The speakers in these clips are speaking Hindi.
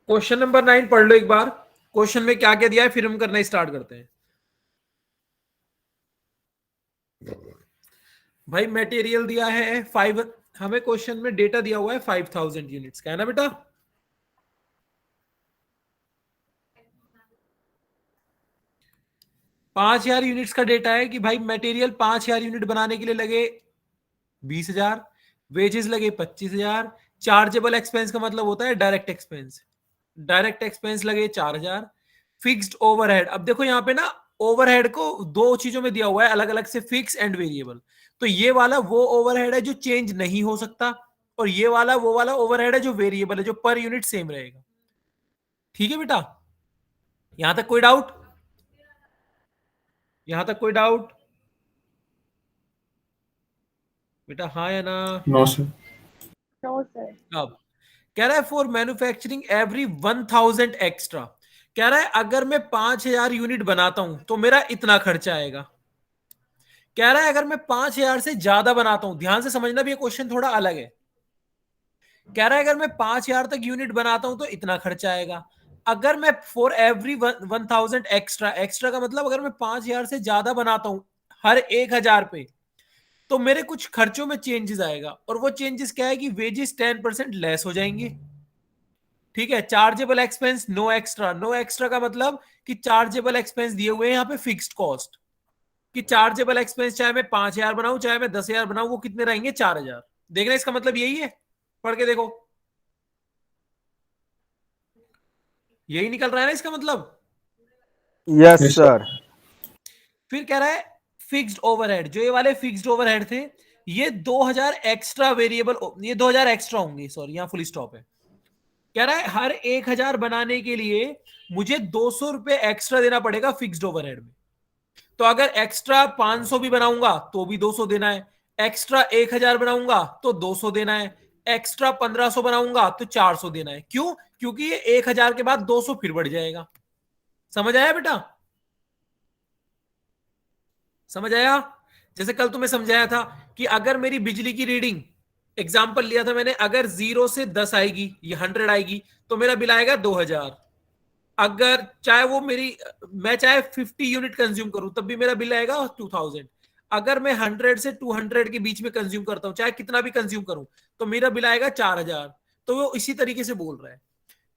क्वेश्चन नंबर 9 पढ़ लो एक बार, क्वेश्चन में क्या क्या दिया है, फिर हम करना स्टार्ट करते हैं। भाई मटेरियल दिया है 5, हमें क्वेश्चन में डेटा दिया हुआ है 5000 यूनिट्स का, है ना बेटा? पांच हजार यूनिट्स का डेटा है कि भाई मटेरियल 5000 यूनिट बनाने के लिए लगे 20,000, वेजेस लगे 25,000, चार्जेबल एक्सपेंस का मतलब होता है डायरेक्ट एक्सपेंस, डायरेक्ट एक्सपेंस लगे 4,000, फिक्स्ड ओवरहेड। अब देखो यहाँ पे ना ओवरहेड को दो चीजों में दिया हुआ है अलग अलग से, फिक्स एंड वेरिएबल। तो ये वाला वो ओवरहेड है जो चेंज नहीं हो सकता, और ये वाला वो वाला ओवरहेड है जो वेरिएबल है, जो पर यूनिट सेम रहेगा। ठीक है बेटा, यहां तक कोई डाउट? यहां तक कोई डाउट बेटा, हाँ या ना? No sir. No sir. अब कह रहा है फॉर मैन्युफैक्चरिंग एवरी 1000 एक्स्ट्रा, कह रहा है अगर मैं 5000 यूनिट बनाता हूं तो मेरा इतना खर्चा आएगा। कह रहा है अगर मैं 5000 से ज्यादा बनाता हूं, ध्यान से समझना भी ये क्वेश्चन थोड़ा अलग है। कह रहा है अगर मैं 5000 तक यूनिट बनाता हूं तो इतना खर्चा आएगा। अगर मैं फॉर एवरी 1000 एक्स्ट्रा, एक्स्ट्रा का मतलब अगर मैं 5000 से ज्यादा बनाता हूं हर 1000 पे, तो मेरे कुछ खर्चों में चेंजेस आएगा, और वो चेंजेस क्या है कि वेजेस 10% लेस हो जाएंगे। ठीक है, chargeable expense no extra, no extra का मतलब कि चार्जेबल एक्सपेंस दिए हुए हैं यहाँ पे फिक्स्ड कॉस्ट, कि चार्जेबल एक्सपेंस चाहे मैं 5000 बनाऊं चाहे मैं 10,000 बनाऊं, वो कितने रहेंगे? 4,000। देखना इसका मतलब यही है, पढ़ के देखो, यही निकल रहा है ना इसका मतलब। Yes yes sir. फिर कह रहा है फिक्स्ड ओवरहेड, जो ये वाले फिक्स्ड ओवरहेड थे ये 2000 एक्स्ट्रा वेरिएबल, ये 2000 एक्स्ट्रा होंगे, सॉरी यहाँ फुल स्टॉप है। कह रहा है हर 1000 बनाने के लिए मुझे 200 रुपए एक्स्ट्रा देना पड़ेगा फिक्स्ड ओवरहेड में। तो अगर एक्स्ट्रा 500 भी बनाऊंगा तो भी 200 देना है, एक्स्ट्रा 1000 बनाऊंगा तो 200 देना है, एक्स्ट्रा 1500 बनाऊंगा तो 400 देना है। क्यों? क्योंकि ये 1000 के बाद 200 फिर बढ़ जाएगा। समझ आया बेटा? समझ आया? जैसे कल तुम्हें समझाया था कि अगर मेरी बिजली की रीडिंग, एग्जाम्पल लिया था मैंने, अगर 0 से 10 आएगी, ये 100 आएगी, तो मेरा बिल आएगा 2000। अगर चाहे वो मेरी, मैं चाहे 50 यूनिट कंज्यूम करूं तब भी मेरा बिल आएगा 2000। अगर मैं 100 से 200 के बीच में कंज्यूम करता हूं, चाहे कितना भी कंज्यूम करूं, तो मेरा बिल आएगा 4000। तो वो इसी तरीके से बोल रहा है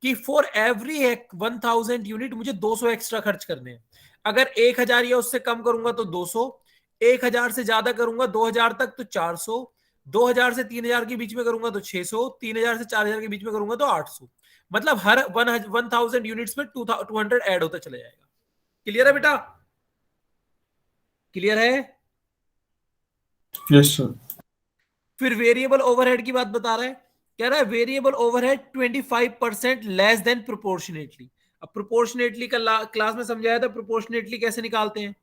कि फॉर एवरी 1000 यूनिट मुझे 200 एक्स्ट्रा खर्च करने हैं। अगर 1000 या उससे कम करूंगा तो 200, 1000 से ज्यादा करूंगा 2000 तक तो 400, 2000 से 3000 के बीच में करूंगा तो 600, 3000 से 4000 के बीच में करूंगा तो 800। मतलब हर 1000 यूनिट्स में 200 ऐड होता चला जाएगा। क्लियर है बेटा? क्लियर है? Yes sir. फिर वेरिएबल ओवरहेड की बात बता रहा है, कह रहा है variable overhead 25% less than proportionately. अब प्रोपोर्शनेटली का क्लास में समझाया था, प्रोपोर्शनेटली कैसे निकालते हैं,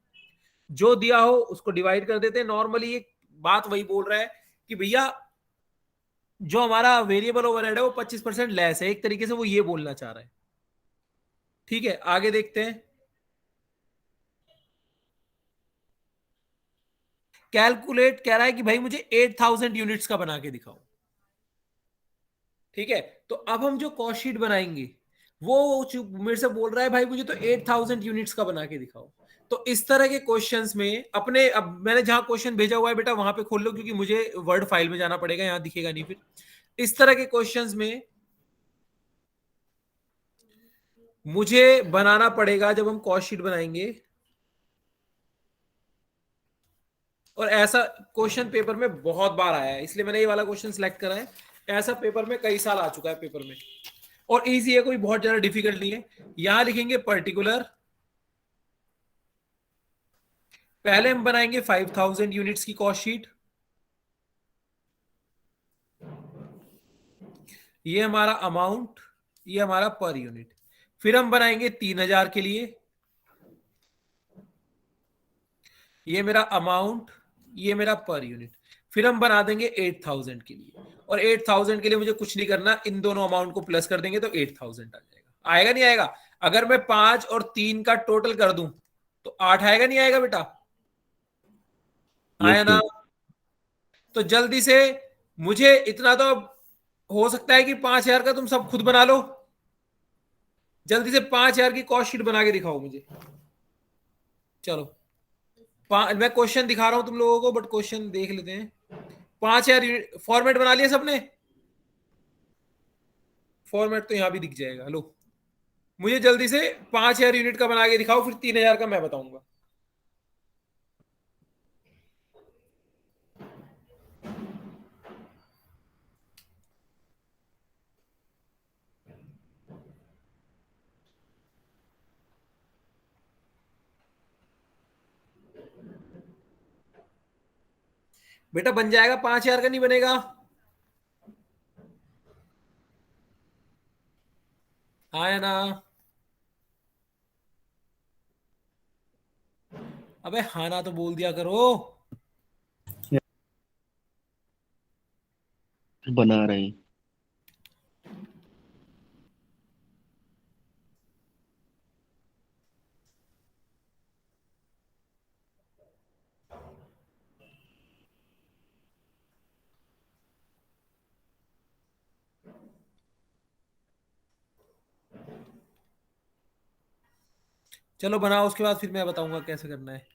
जो दिया हो उसको डिवाइड कर देते हैं। नॉर्मली एक बात वही बोल रहा है कि भैया जो हमारा वेरिएबल ओवरहेड है वो 25% लेस है, एक तरीके से वो ये बोलना चाह रहा है। ठीक है, आगे देखते हैं। कैलकुलेट कह रहा है कि भाई मुझे 8000 यूनिट्स का बना के दिखाओ। ठीक है, तो अब हम जो कॉस्ट शीट बनाएंगे वो मेरे से बोल रहा है भाई मुझे तो 8000 यूनिट्स का बना के दिखाओ। तो इस तरह के क्वेश्चंस में अपने, अब मैंने जहां क्वेश्चन भेजा हुआ है बेटा वहां पे खोल लो, क्योंकि मुझे वर्ड फाइल में जाना पड़ेगा, यहां दिखेगा नहीं। फिर इस तरह के क्वेश्चंस में मुझे बनाना पड़ेगा जब हम कॉस्ट शीट बनाएंगे, और ऐसा क्वेश्चन पेपर में बहुत बार आया है, इसलिए मैंने ये वाला क्वेश्चन सिलेक्ट करा है। ऐसा पेपर में कई साल आ चुका है पेपर में, और इजी है, कोई बहुत ज्यादा डिफिकल्ट नहीं है। यहां लिखेंगे पर्टिकुलर, पहले हम बनाएंगे 5000 यूनिट्स की कॉस्ट शीट, ये हमारा अमाउंट, ये हमारा पर यूनिट। फिर हम बनाएंगे 3000 के लिए, ये मेरा अमाउंट, ये मेरा पर यूनिट। फिर हम बना देंगे 8000 के लिए, और 8000 के लिए मुझे कुछ नहीं करना, इन दोनों अमाउंट को प्लस कर देंगे तो 8000 आ जाएगा। आएगा नहीं आएगा? अगर मैं 5 और 3 का टोटल कर दूं तो 8 आएगा नहीं आएगा बेटा? आया ना? तो जल्दी से मुझे इतना तो हो सकता है कि 5000 का तुम सब खुद बना लो, जल्दी से 5,000 की कॉस्ट शीट बना के दिखाओ मुझे। चलो मैं क्वेश्चन दिखा रहा हूं तुम लोगों को, बट क्वेश्चन देख लेते हैं। 5,000 फॉर्मेट बना लिया सबने? फॉर्मेट तो यहां भी दिख जाएगा। लो मुझे जल्दी से 5,000 यूनिट का बना के दिखाओ, फिर 3,000 का मैं बताऊंगा। बेटा बन जाएगा? 5,000 का नहीं बनेगा? हाँ या ना? अबे हाँ ना तो बोल दिया करो। बना रहे हैं। चलो बनाओ, उसके बाद फिर मैं बताऊंगा कैसे करना है।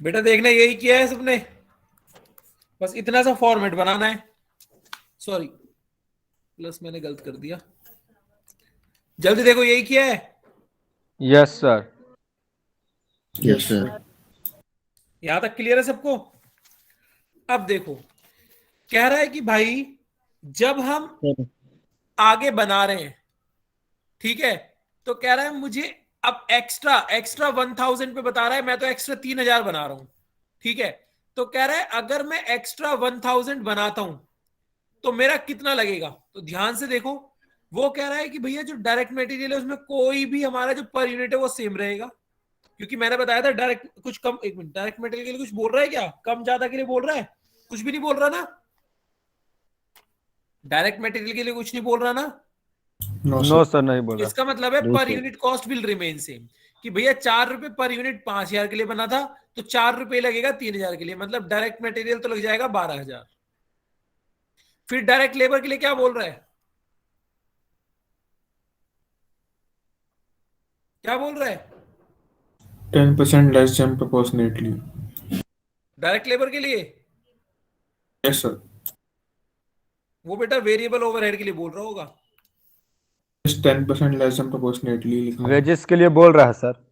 बेटा देखना यही किया है सबने, बस इतना सा फॉर्मेट बनाना है। सॉरी, प्लस मैंने गलत कर दिया। जल्दी देखो, यही किया है। Yes, sir. Yes sir. यहां तक क्लियर है सबको? अब देखो, कह रहा है कि भाई जब हम आगे बना रहे हैं, ठीक है, तो कह रहा है मुझे अब एक्स्ट्रा एक्स्ट्रा 1000 पे बता रहा है, मैं तो एक्स्ट्रा 3000 बना रहा हूं, ठीक है। तो कह रहा है अगर मैं एक्स्ट्रा 1000 बनाता हूं तो मेरा कितना लगेगा। तो ध्यान से देखो, वो कह रहा है कि भैया जो डायरेक्ट मटेरियल है उसमें कोई भी हमारा जो पर यूनिट है वो सेम रहेगा, क्योंकि मैंने बताया था डायरेक्ट कुछ कम। एक मिनट, डायरेक्ट मटेरियल के लिए कुछ बोल रहा है क्या? कम ज्यादा के लिए बोल रहा है? कुछ भी नहीं बोल रहा ना? डायरेक्ट मटेरियल के लिए कुछ नहीं बोल रहा ना? No, sir, नहीं बोल रहा। इसका मतलब है No, पर sir. Unit cost will remain same, कि भैया 4 रुपए पर यूनिट 5000 के लिए बना था, तो 4 रुपए लगेगा 3000 के लिए, मतलब डायरेक्ट मटेरियल तो लग जाएगा 12000। फिर डायरेक्ट लेबर के लिए क्या बोल रहा है? क्या बोल रहा है? 10% less than proportionately. Direct labour के लिए Yes, sir. वो बेटा वेरिएबल ओवरहेड के लिए बोल रहा होगा। Just 10% less than proportionately लिखा है। वेजेस के लिए बोल रहा है सर।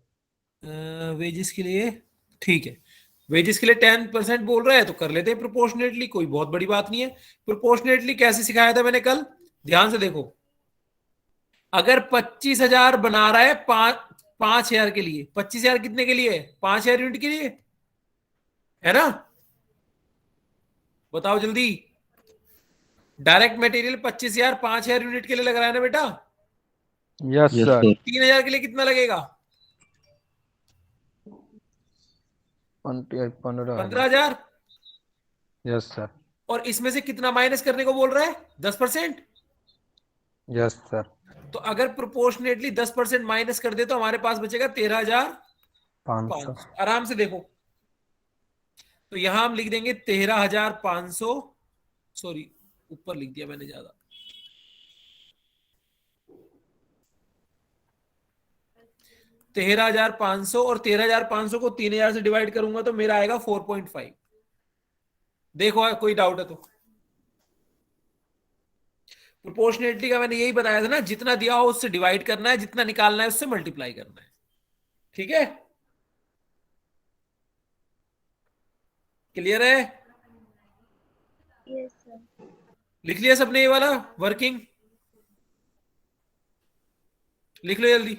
वेजेस के लिए ठीक है, वेजेस के लिए 10% बोल रहा है तो कर लेते हैं प्रोपोर्शनेटली, कोई बहुत बड़ी बात नहीं है। प्रोपोर्शनेटली कैसे सिखाया था मैंने कल, ध्यान से देखो। अगर 25,000 बना रहा है 5,000 के लिए, 25,000 कितने के लिए? 5,000 यूनिट के लिए, है ना? बताओ जल्दी। डायरेक्ट मटेरियल 25,000 5,000 यूनिट के लिए लग रहा है ना बेटा? Yes yes sir. सर। 3,000 के लिए कितना लगेगा? 15,000। Yes sir. और इसमें से कितना माइनस करने को बोल रहा है? 10%। Yes sir. तो अगर प्रोपोर्शनेटली 10% माइनस कर दे तो हमारे पास बचेगा 13,500। 500। आराम से देखो, तो यहां हम लिख देंगे 13,500। सॉरी, ऊपर लिख दिया मैंने ज्यादा। 13,500, और 13,500 को 3,000 से डिवाइड करूंगा तो मेरा आएगा 4.5। देखो कोई डाउट है तो। प्रोपोर्शनेटली का मैंने यही बताया था ना, जितना दिया हो उससे डिवाइड करना है, जितना निकालना है उससे मल्टीप्लाई करना है, ठीक है? क्लियर है? Yes, sir. लिख लिया सबने ये वाला वर्किंग? लिख लो जल्दी।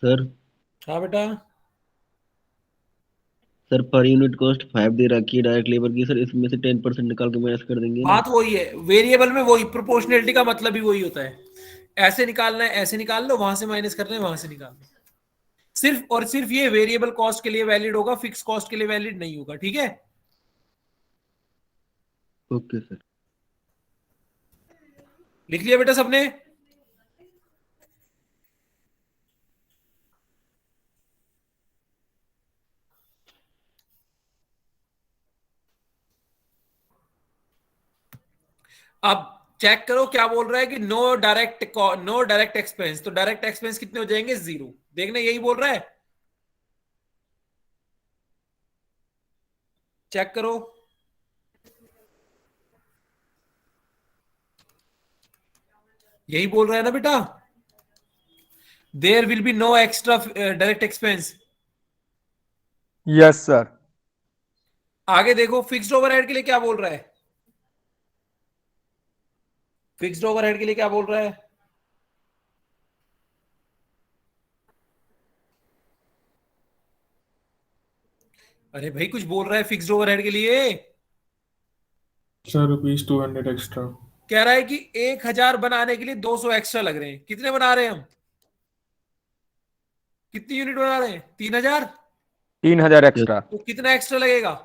सर हाँ बेटा। सर पर यूनिट कॉस्ट 5 दे रखी है डायरेक्ट लेबर की, सर इसमें से 10% निकाल के माइनस कर देंगे ना। बात वही है, वेरिएबल में वही प्रोपोर्शनलिटी का मतलब ही वही होता है। ऐसे निकालना है, ऐसे निकाल लो, वहां से माइनस करना है, वहां से निकाल लो। सिर्फ और सिर्फ ये वेरिएबल कॉस्ट के लिए वैलिड होगा, फिक्स कॉस्ट के लिए वैलिड नहीं होगा, ठीक है? Okay sir. लिख लिया बेटा सबने? अब चेक करो क्या बोल रहा है कि नो डायरेक्ट एक्सपेंस। तो डायरेक्ट एक्सपेंस कितने हो जाएंगे? 0। देखना यही बोल रहा है, चेक करो। यही बोल रहा है ना बेटा? There will be no extra direct expense. Yes sir. आगे देखो, फिक्स्ड ओवरहेड के लिए क्या बोल रहा है? फिक्स्ड ओवरहेड के लिए क्या बोल रहा है? अरे भाई कुछ बोल रहा है फिक्स्ड ओवरहेड के लिए? Sir, rupees 200 extra. कह रहा है कि 1,000 बनाने के लिए 200 एक्स्ट्रा लग रहे हैं। कितने बना रहे हैं हम? कितनी यूनिट बना रहे हैं? 3,000। 3,000 एक्स्ट्रा। तो कितना एक्स्ट्रा लगेगा?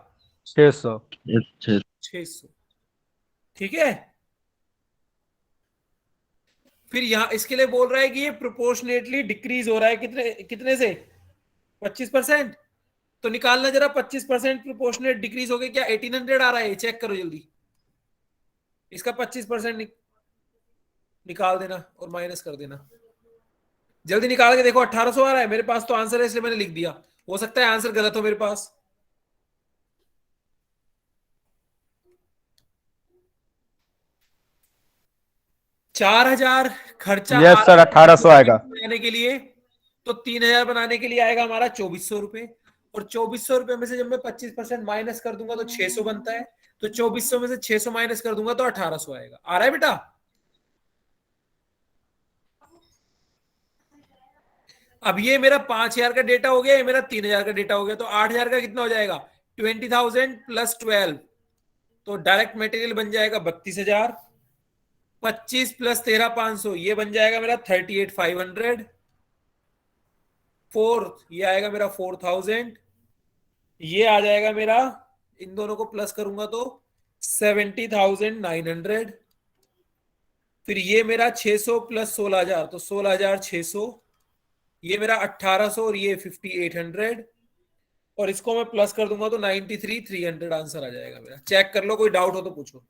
600। अच्छा 600। ठीक है? फिर यहाँ इसके लिए बोल रहा है कि ये प्रोपोर्शनेटली डिक्रीज हो रहा है कितने कितने से 25%। तो निकालना जरा 25% प्रोपोर्शनेट डिक्रीज हो गया क्या 1800 आ रहा है चेक करो जल्दी। इसका 25% निकाल देना और माइनस कर देना जल्दी निकाल के देखो 1800 आ रहा है मेरे पास तो आंसर है इसलिए मैंने लिख दिया। हो सकता है आंसर गलत हो मेरे पास। चार हजार खर्चा यस सर 1800 आएगा। बनाने के लिए तो 3000 बनाने के लिए आएगा हमारा 2400 रुपए। और 2400 रुपए में से जब मैं 25% माइनस कर दूंगा तो 600 बनता है। तो 2400 में से 600 माइनस कर दूंगा तो 1800 आएगा। आ रहा है बेटा? अब ये मेरा 5000 का डेटा हो गया, ये मेरा 3000 का डेटा हो गया। तो 8000 का कितना हो जाएगा 20,000 प्लस 12 तो डायरेक्ट मटेरियल बन जाएगा 32,000। 25 प्लस 13,500 ये बन जाएगा मेरा 38,500। 4 ये आएगा मेरा 4,000। ये आ जाएगा मेरा इन दोनों को प्लस करूंगा तो 70,900। फिर ये मेरा 600 प्लस 16,000 तो 16,600। ये मेरा 1,800 और ये 5,800 और इसको मैं प्लस कर दूंगा तो 93,300 आंसर आ जाएगा मेरा। चेक कर लो, कोई डाउट हो तो पूछो।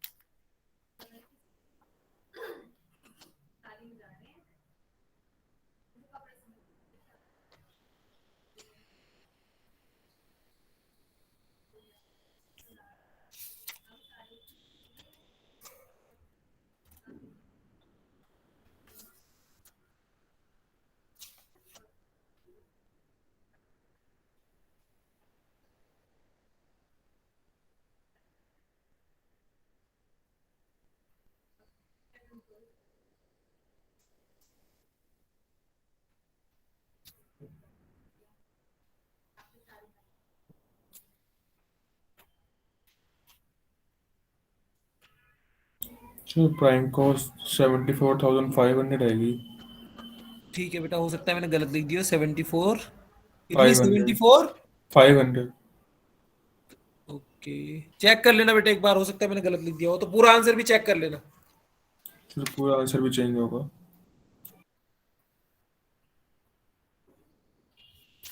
सर प्राइम कॉस्ट 74,500 आएगी। ठीक है बेटा, हो सकता है मैंने गलत लिख दिया। 74 कितनी 500 74 500 ओके चेक कर लेना बेटा एक बार, हो सकता है मैंने गलत लिख दिया हो तो पूरा आंसर भी चेक कर लेना। सर पूरा आंसर भी चेंज होगा।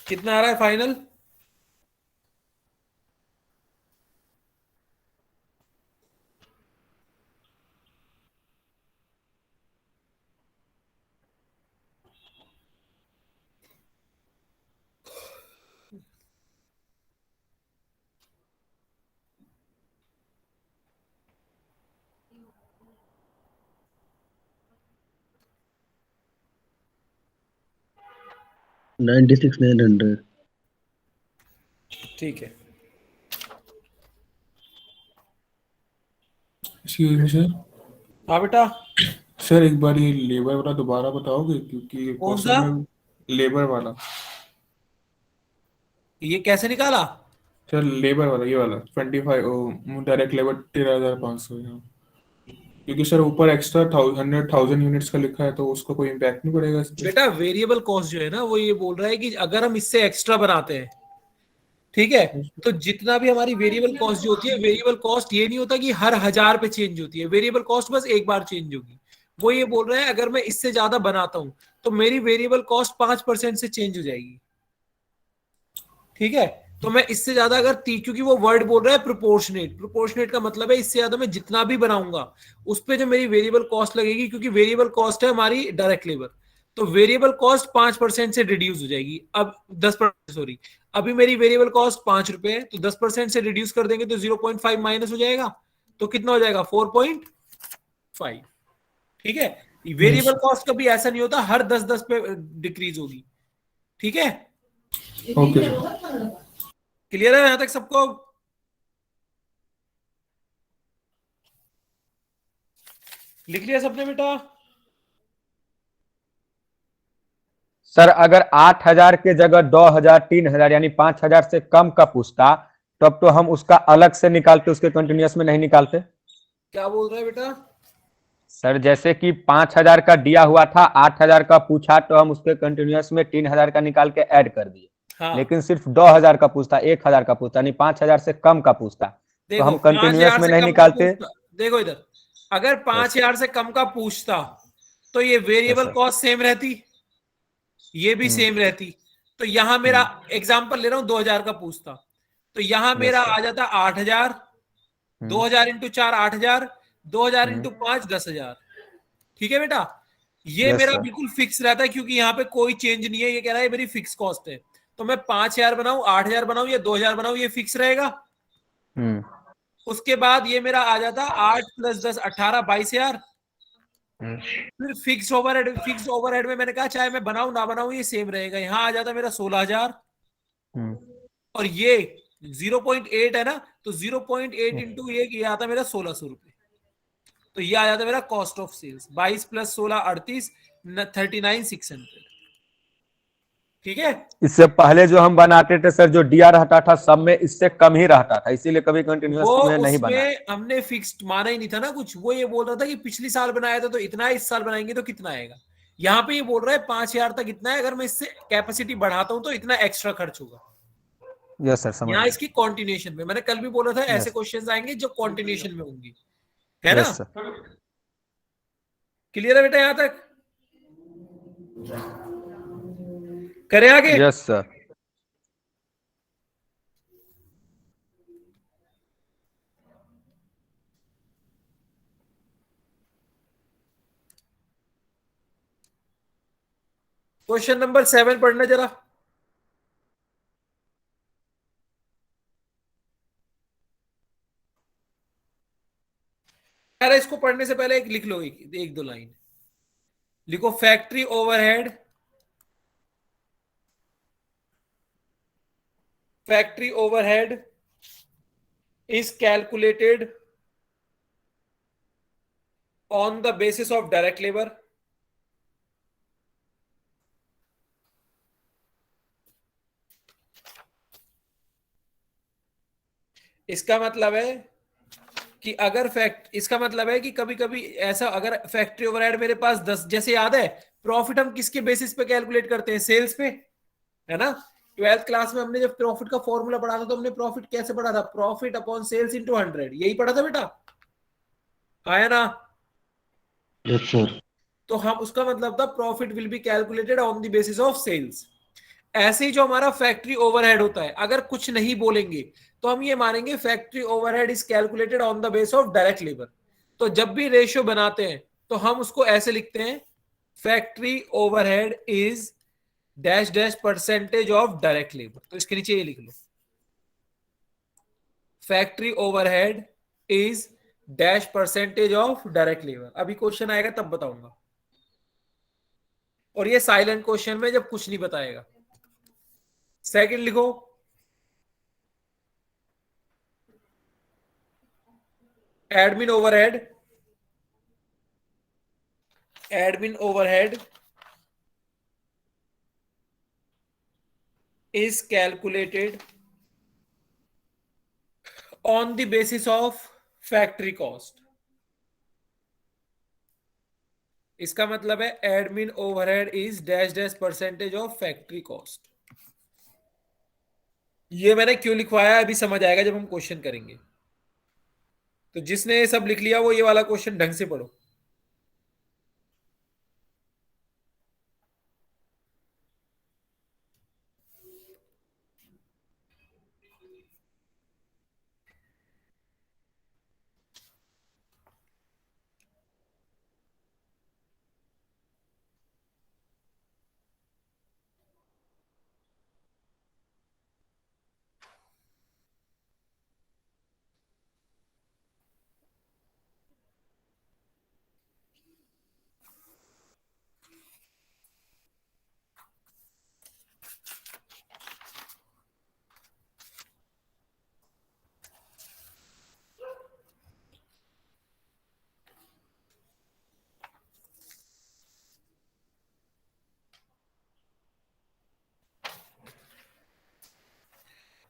कितना आ रहा है फाइनल? $96,900। ठीक है। Excuse me sir. हाँ बेटा। सर एक बार ये लेबर वाला दोबारा बताओगे क्योंकि कौन सा? क्वेश्चन में लेबर वाला। ये कैसे निकाला? सर लेबर वाला ये वाला 25 डायरेक्ट लेबर 13,500 यहाँ। क्योंकि सर ऊपर एक्स्ट्रा 100,000 यूनिट्स का लिखा है तो उसका कोई इम्पैक्ट नहीं पड़ेगा इस पे। बेटा वेरिएबल कॉस्ट जो है ना वो ये बोल रहा है कि अगर हम इससे एक्स्ट्रा बनाते हैं, ठीक है, तो जितना भी हमारी वेरिएबल कॉस्ट जो होती है, वेरिएबल कॉस्ट ये नहीं होता कि हर 1000 पे चेंज होती है। वेरिएबल कॉस्ट बस एक बार चेंज होगी। वो ये बोल रहा है अगर मैं इससे ज्यादा बनाता हूं तो मेरी वेरिएबल कॉस्ट 5% से चेंज हो जाएगी। ठीक है, तो मैं इससे ज्यादा अगर क्योंकि वो वर्ड बोल रहा है प्रोपोर्शनेट, प्रोपोर्शनेट का मतलब है इससे ज्यादा मैं जितना भी बनाऊंगा उस पे जो मेरी वेरिएबल कॉस्ट लगेगी, क्योंकि वेरिएबल कॉस्ट है हमारी डायरेक्ट लेबर, तो वेरिएबल कॉस्ट 5% से रिड्यूस हो जाएगी। अब 10% सॉरी, अभी मेरी वेरिएबल कॉस्ट 5 रुपए है तो 10% से रिड्यूस कर देंगे तो 0.5 माइनस हो जाएगा तो कितना हो जाएगा 4.5। ठीक है, वेरिएबल कॉस्ट कभी ऐसा नहीं होता हर 10-10 पे डिक्रीज होगी। ठीक है, ओके क्लियर है यहां तक सबको? लिख लिया सबने बेटा? सर अगर 8,000 के जगह 2,000 3,000 यानी 5,000 से कम का पूछता तब तो हम उसका अलग से निकालते, उसके कंटिन्यूअस में नहीं निकालते। क्या बोल रहा है बेटा? सर जैसे कि 5,000 का दिया हुआ था, 8,000 का पूछा तो हम उसके कंटिन्यूअस में 3,000 का निकाल के ऐड कर दिए। हाँ। लेकिन सिर्फ 2,000 का पूछता, 1,000 का पूछता, यानी 5,000 से कम का पूछता तो हम कंटिन्यूअस में नहीं निकालते। देखो इधर, अगर 5,000 से कम का पूछता तो ये वेरिएबल sir. कॉस्ट सेम रहती, ये भी सेम रहती। तो यहां मेरा एग्जांपल ले रहा हूं 2000 का पूछता, तो यहां मेरा sir. आ जाता 8000, 2000 इंटू 4 8000, 2000 इंटू 5 10,000। ठीक है बेटा, ये Yes, मेरा sir. बिल्कुल फिक्स रहता है क्योंकि यहाँ पे कोई चेंज नहीं है। ये कह रहा है मेरी फिक्स कॉस्ट है, तो मैं 5000 बनाऊं, 8000 बनाऊं या 2000 बनाऊं, ये फिक्स रहेगा। उसके बाद ये मेरा आ जाता 8 + 10 18 22,000। फिर फिक्स्ड ओवरहेड में मैंने कहा चाहे मैं बनाऊं ना बनाऊं ये सेम रहेगा, यहां आ जाता मेरा 16,000। और ये 0.8 है ना, तो 0.8 इंटू ये आता मेरा 1600 रुपए। तो ये आ जाता मेरा कॉस्ट ऑफ सेल्स 22 + 16 38 39,600। ठीक है, इससे पहले जो हम बनाते थे सर, जो डीआर हटा था सब में इससे कम ही रहता था, इसीलिए कभी कंटिन्यूअस वो में नहीं बना। उसमें हमने फिक्स्ड माना ही नहीं था ना कुछ। वो ये बोल रहा था कि पिछली साल बनाया था तो इतना है, इस साल बनाएंगे तो कितना आएगा। यहाँ पे ये बोल रहा है 5000 तक इतना है, अगर मैं इससे कैपेसिटी बढ़ाता हूं तो इतना एक्स्ट्रा खर्च होगा। यस सर, समझ यहाँ गया। इसकी कॉन्टिन्यूशन में, मैंने कल भी बोला था ऐसे यस क्वेश्चंस आएंगे जो कॉन्टिन्यूशन में होंगे, है ना। Yes sir. क्लियर है बेटा, यहां तक करें आगे। Yes sir. क्वेश्चन नंबर 7 पढ़ना जरा। यार इसको पढ़ने से पहले एक लिख लो, एक दो लाइन लिखो। Factory overhead, factory overhead is calculated on the basis of direct labor. इसका मतलब है कि अगर इसका मतलब है कि कभी कभी ऐसा, अगर फैक्ट्री ओवरहेड मेरे पास 10, जैसे याद है प्रॉफिट हम किसके बेसिस पे कैलकुलेट करते हैं, सेल्स पे, है ना। 12th क्लास में हमने जब प्रॉफिट का फॉर्मूला पढ़ा था तो हमने प्रॉफिट कैसे पढ़ा था, प्रॉफिट अपॉन सेल्स इंटू 100, यही पढ़ा था बेटा, आया ना। Yes sir. तो हम उसका मतलब था profit will be calculated on the basis of sales. ऐसे ही जो हमारा फैक्ट्री ओवरहेड होता है, अगर कुछ नहीं बोलेंगे तो हम ये मानेंगे factory overhead is calculated on the base of direct labour. तो जब भी रेशियो बनाते हैं तो हम उसको ऐसे लिखते हैं, factory overhead is dash dash percentage of direct labour. तो इसके नीचे ये लिख लो, factory overhead is dash percentage of direct labour. अभी क्वेश्चन आएगा तब बताऊंगा, और ये साइलेंट क्वेश्चन में जब कुछ नहीं बताएगा। सेकंड लिखो, admin overhead, admin overhead is calculated on the basis of factory cost। इसका मतलब है admin overhead is dash dash percentage of factory cost. ये मैंने क्यों लिखवाया अभी समझ आएगा जब हम क्वेश्चन करेंगे। तो जिसने ये सब लिख लिया वो ये वाला क्वेश्चन ढंग से पढ़ो।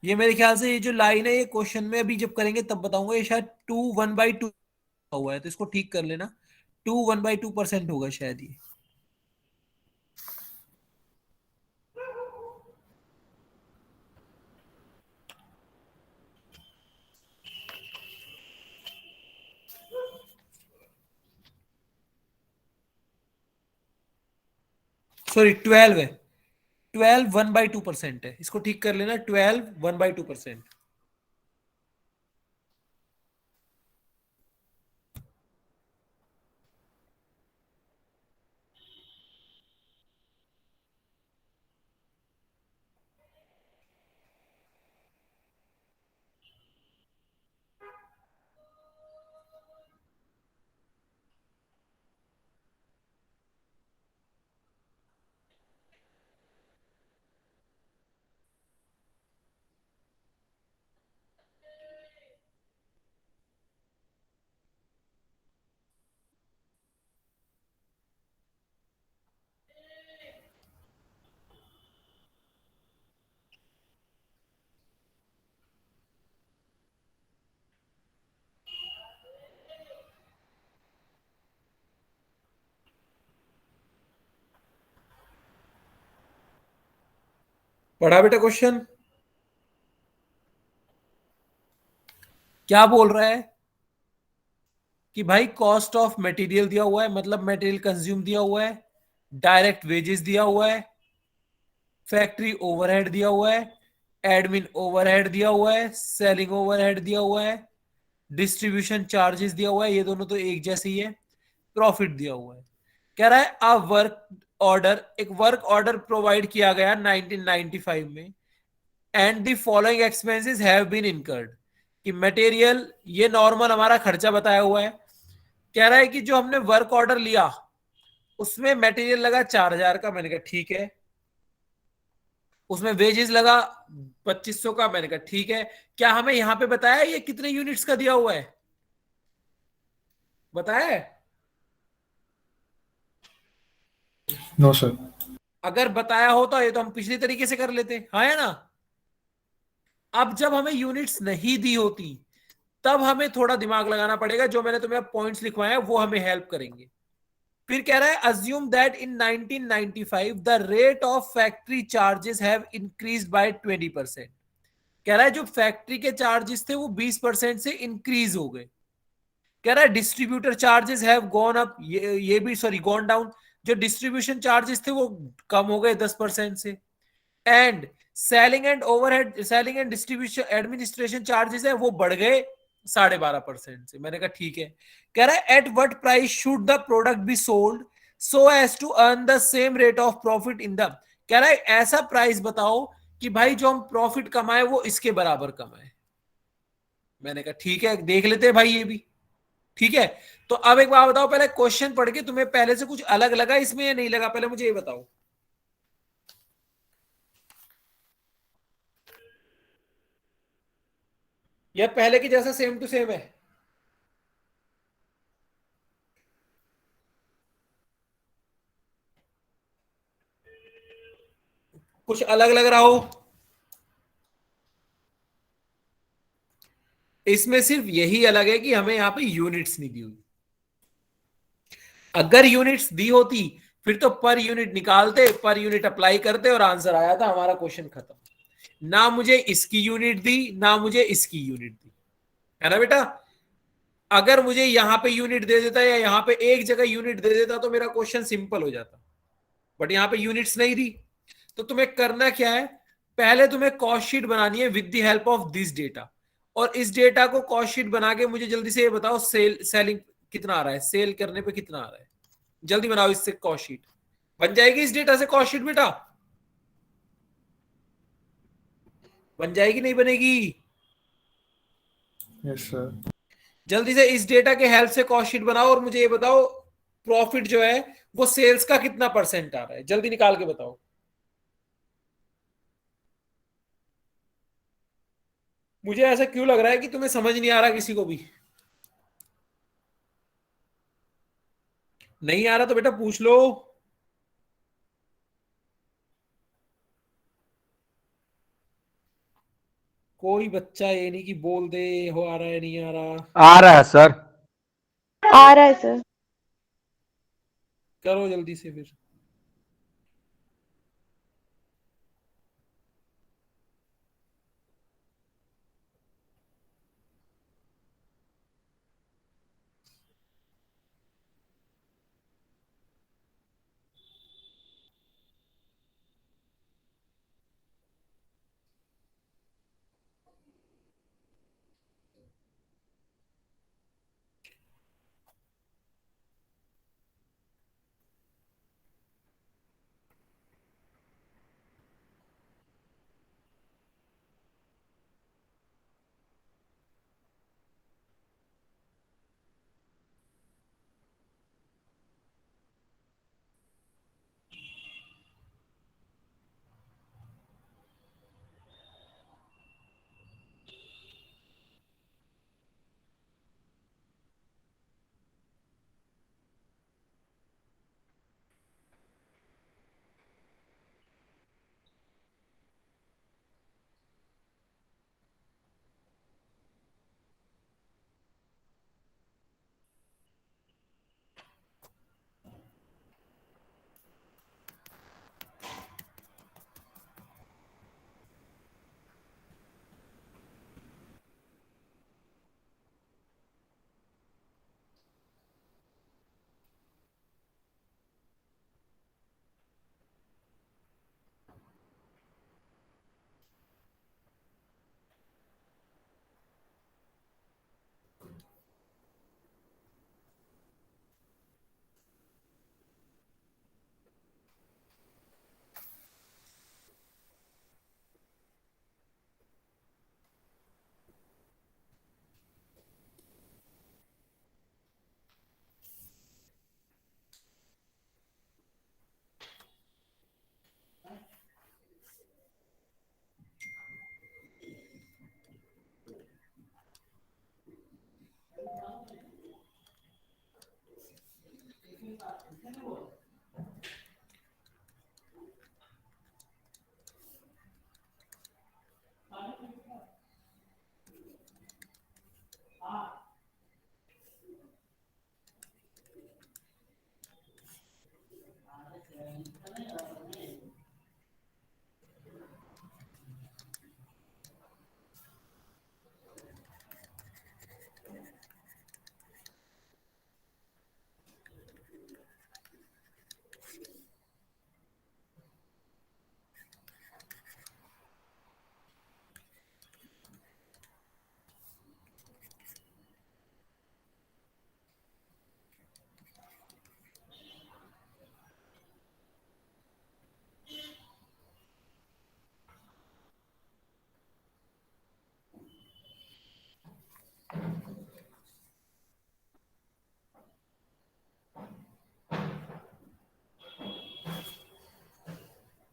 ये मेरे ख्याल से ये जो लाइन है ये क्वेश्चन में अभी जब करेंगे तब बताऊंगा, ये शायद 2 1/2 हुआ है, तो इसको ठीक कर लेना। 2 1/2% होगा शायद ये। सॉरी 12 है, 12 1/2% है, इसको ठीक कर लेना, 12 1/2%। पढ़ा बेटा क्वेश्चन? क्या बोल रहा है कि भाई कॉस्ट ऑफ मटेरियल दिया हुआ है, मतलब मटेरियल कंज्यूम दिया हुआ है, डायरेक्ट वेजेस दिया हुआ है, फैक्ट्री ओवरहेड दिया हुआ है, एडमिन ओवरहेड दिया हुआ है, सेलिंग ओवरहेड दिया हुआ है, डिस्ट्रीब्यूशन चार्जेस दिया हुआ है, ये दोनों तो एक जैसे ही है, प्रॉफिट दिया हुआ है। कह रहा है अ वर्क ऑर्डर, एक वर्क ऑर्डर प्रोवाइड किया गया 1995 में, and the following expenses have been incurred, कि मटेरियल, ये नॉर्मल हमारा खर्चा बताया हुआ है। कह रहा है कि जो हमने वर्क ऑर्डर लिया उसमें मटेरियल लगा 4,000 का, मैंने कहा ठीक है। उसमें वेजेस लगा 2,500 का, मैंने कहा ठीक है। क्या हमें यहां पे बताया ये कितने यूनिट्स का दिया हुआ है? बताया है? No sir. अगर बताया होता ये तो हम पिछले तरीके से कर लेते, हाँ है ना। अब जब हमें यूनिट्स नहीं दी होती तब हमें थोड़ा दिमाग लगाना पड़ेगा, जो मैंने तुम्हें पॉइंट्स लिखवाए हैं वो हमें हेल्प करेंगे। फिर कह रहा है assume that in 1995 the rate of factory charges have increased by 20%। कह रहा है जो फैक्ट्री के चार्जेस थे वो 20% से इंक्रीज हो गए। कह रहा है distributor charges have gone up, ये भी सॉरी गॉन डाउन, जो डिस्ट्रीब्यूशन चार्जेस थे वो कम हो गए 10% से। And selling and distribution administration charges है वो बढ़ गए 12.5% से। मैंने कहा ठीक है। कह रहा है at what price should the product be sold so as to earn the same rate of profit in the, कह रहा है ऐसा प्राइस बताओ कि भाई जो हम प्रॉफिट कमाए वो इसके बराबर कमाए। मैंने कहा ठीक है, देख लेते हैं भाई ये भी। ठीक है, तो अब एक बात बताओ, पहले क्वेश्चन पढ़ के तुम्हें पहले से कुछ अलग लगा इसमें या नहीं लगा, पहले मुझे ये बताओ। या पहले की जैसा सेम टू सेम है? कुछ अलग लग रहा हो? इसमें सिर्फ यही अलग है कि हमें यहां पे यूनिट्स नहीं दी हुई। अगर यूनिट्स दी होती फिर तो पर यूनिट निकालते, पर यूनिट अप्लाई करते और आंसर आया था, हमारा क्वेश्चन खत्म। ना मुझे इसकी यूनिट दी ना मुझे इसकी यूनिट दी, है ना बेटा। अगर मुझे यहां पे यूनिट दे देता या यहां पे एक जगह यूनिट दे देता तो मेरा क्वेश्चन सिंपल हो जाता, बट यहां पे यूनिट्स नहीं दी। तो तुम्हें करना क्या है, पहले तुम्हें कॉस्ट शीट बनानी है with the help of this data, और इस डेटा को कॉस्ट शीट बना के मुझे जल्दी से ये बताओ सेलिंग कितना आ रहा है, सेल करने पे कितना आ रहा है। जल्दी बनाओ इससे कॉस्ट शीट। बन जाएगी इस डेटा से कॉस्ट शीट बेटा? बन जाएगी नहीं बनेगी? Yes sir. जल्दी से इस डेटा के हेल्प से कॉस्ट शीट बनाओ और मुझे ये बताओ प्रॉफिट जो है वो सेल्स का कितना परसेंट आ रहा है, जल्दी निकाल के बताओ। मुझे ऐसा क्यों लग रहा है कि तुम्हें समझ नहीं आ रहा किसी को भी? नहीं आ रहा तो बेटा पूछ लो। कोई बच्चा ये नहीं कि बोल दे हो आ रहा है नहीं आ रहा। आ रहा है सर। आ रहा है सर। करो जल्दी से फिर।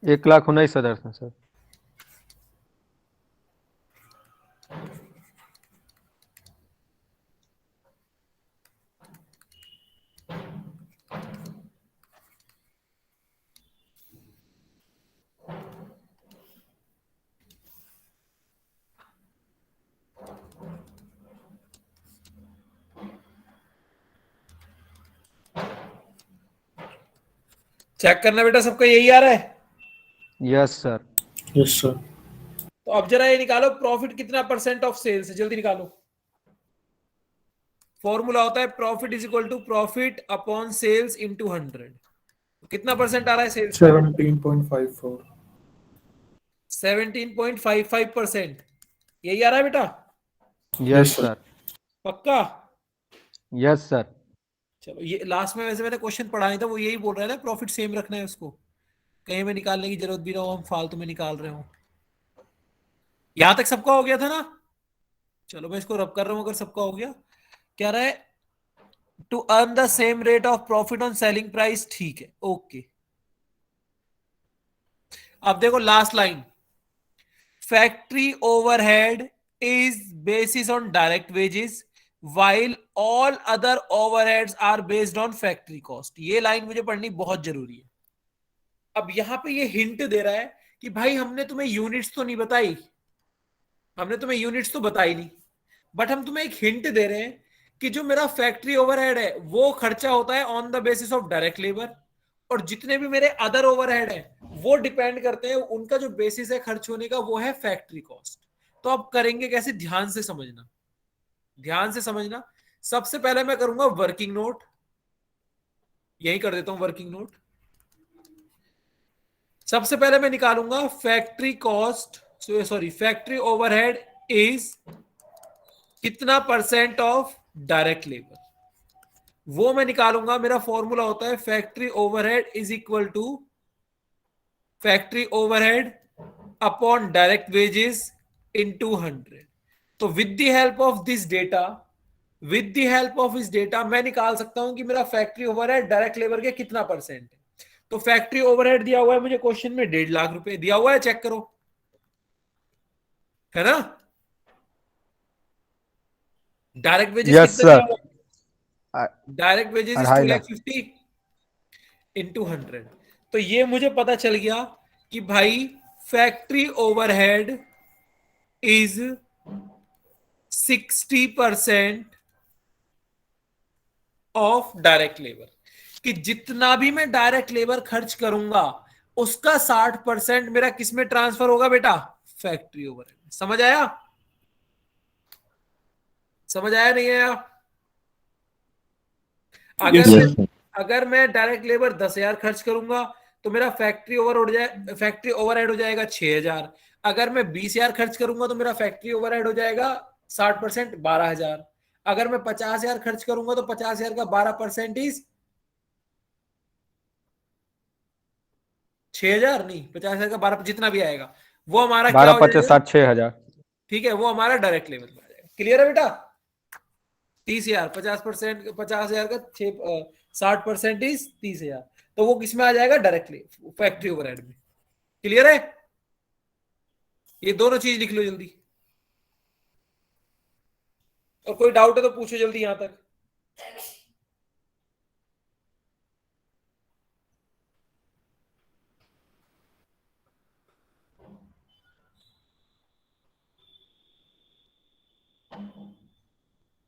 1,19,000 था सर। चेक करना बेटा, सबका यही आ रहा है? Yes sir. Yes sir. तो अब जरा ये निकालो, प्रॉफिट कितना परसेंट ऑफ सेल्स है, जल्दी निकालो। फॉर्मूला होता है profit is equal to profit upon sales into 100। कितना परसेंट आ रहा है सेल्स का? 17.54। 17.55%। यही आ रहा है बेटा? Yes sir. पक्का? Yes sir. चलो, ये लास्ट में वैसे मैंने क्वेश्चन पढ़ा नहीं था, वो यही बोल रहा है ना, प्रॉफिट सेम रखना है उसको, कहीं में निकालने की जरूरत भी ना हो, हम फालतू में निकाल रहे हो। यहां तक सबका हो गया था ना? चलो मैं इसको रब कर रहा हूं, अगर सबका हो गया। क्या रहा है? To earn the same rate of profit on selling price, ठीक है, ओके। अब देखो last line, factory overhead is basis on direct wages while all other overheads are based on factory cost। ये लाइन मुझे पढ़नी बहुत जरूरी है। अब यहां पे ये हिंट दे रहा है कि भाई हमने तुम्हें यूनिट्स तो नहीं बताई, हमने तुम्हें यूनिट्स तो बताई नहीं, बट हम तुम्हें एक हिंट दे रहे हैं कि जो मेरा फैक्ट्री ओवरहेड है वो खर्चा होता है on the basis of direct labour, और जितने भी मेरे अदर ओवरहेड है वो डिपेंड करते हैं, उनका जो बेसिस है खर्च होने का वो है फैक्ट्री कॉस्ट। तो अब करेंगे कैसे, ध्यान से समझना, ध्यान से समझना। सबसे पहले मैं करूंगा वर्किंग नोट, यही कर देता हूं वर्किंग नोट। सबसे पहले मैं निकालूंगा factory cost, sorry factory overhead is कितना परसेंट ऑफ डायरेक्ट लेबर, वो मैं निकालूंगा। मेरा फॉर्मूला होता है factory overhead is equal to factory overhead upon direct wages into 100। तो with the help of this data, with the help of इस डेटा मैं निकाल सकता हूं कि मेरा फैक्ट्री ओवरहेड डायरेक्ट लेबर के कितना परसेंट है। तो फैक्ट्री ओवरहेड दिया हुआ है मुझे क्वेश्चन में, 1.5 लाख रुपए दिया हुआ है, चेक करो, है ना? डायरेक्ट वेजेस यस कितना दिया सर। हुआ है? Direct wages is 2.5 lakh. 2,50,000 into 100। तो ये मुझे पता चल गया कि भाई factory overhead is 60% of direct labour, कि जितना भी मैं डायरेक्ट लेबर खर्च करूंगा उसका 60% मेरा किस में ट्रांसफर होगा बेटा? Factory overhead. समझ आया? समझ आया नहीं आया? यस अगर मैं सर। अगर मैं डायरेक्ट लेबर 10,000 खर्च करूंगा तो मेरा फैक्ट्री ओवरहेड हो जाएगा 6,000। अगर मैं 20,000 खर्च करूंगा तो मेरा फैक्ट्री ओवरहेड हो जाएगा 60% 12,000। अगर मैं 50,000 खर्च करूंगा तो 50,000 का 12% इज 6,000, नहीं 50,000 का 12 जितना भी आएगा वो हमारा क्या 12 हो 25 जाएगा? 60 6,000। ठीक है, वो हमारा डायरेक्ट लेबर में आ जाएगा। क्लियर है बेटा? 30,000, 50%, 50,000 का 60% इज 30,000, तो वो किस में आ जाएगा? डायरेक्टली फैक्ट्री ओवरहेड में। क्लियर है? ये दोनों चीज लिख लो जल्दी, और कोई डाउट है तो पूछो जल्दी यहां तक।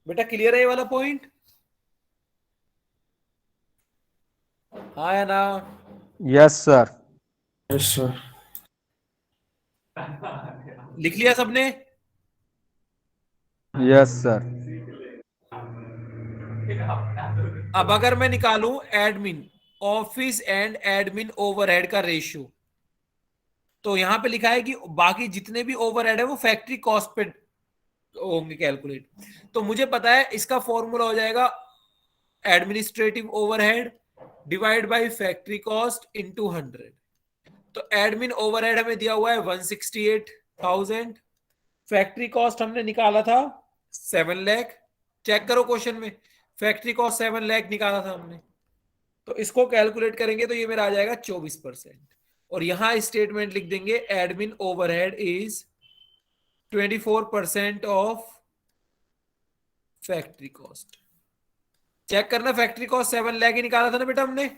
बेटा क्लियर है ये वाला पॉइंट? हाँ या ना? Yes sir. Yes sir. लिख लिया सबने? Yes sir. अब अगर मैं निकालूं admin, office and admin overhead का रेशियो, तो यहां पे लिखा है कि बाकी जितने भी ओवरहेड है वो फैक्ट्री कॉस्ट पे होंगे कैलकुलेट। तो मुझे पता है इसका फॉर्मूला हो जाएगा administrative overhead divide by factory cost into 100। तो एडमिन ओवरहेड हमें दिया हुआ है 168,000, फैक्ट्री कॉस्ट हमने निकाला था 7 लाख। चेक करो क्वेश्चन में, फैक्ट्री कॉस्ट 7 लाख निकाला था हमने, तो इसको कैलकुलेट करेंगे तो ये मेरा आ जाएगा 24%। और यहां स्टेटमेंट लिख देंगे admin overhead is 24% of factory cost. Check करना, फैक्ट्री कॉस्ट 7 लाख ही निकाला था ना बेटा हमने।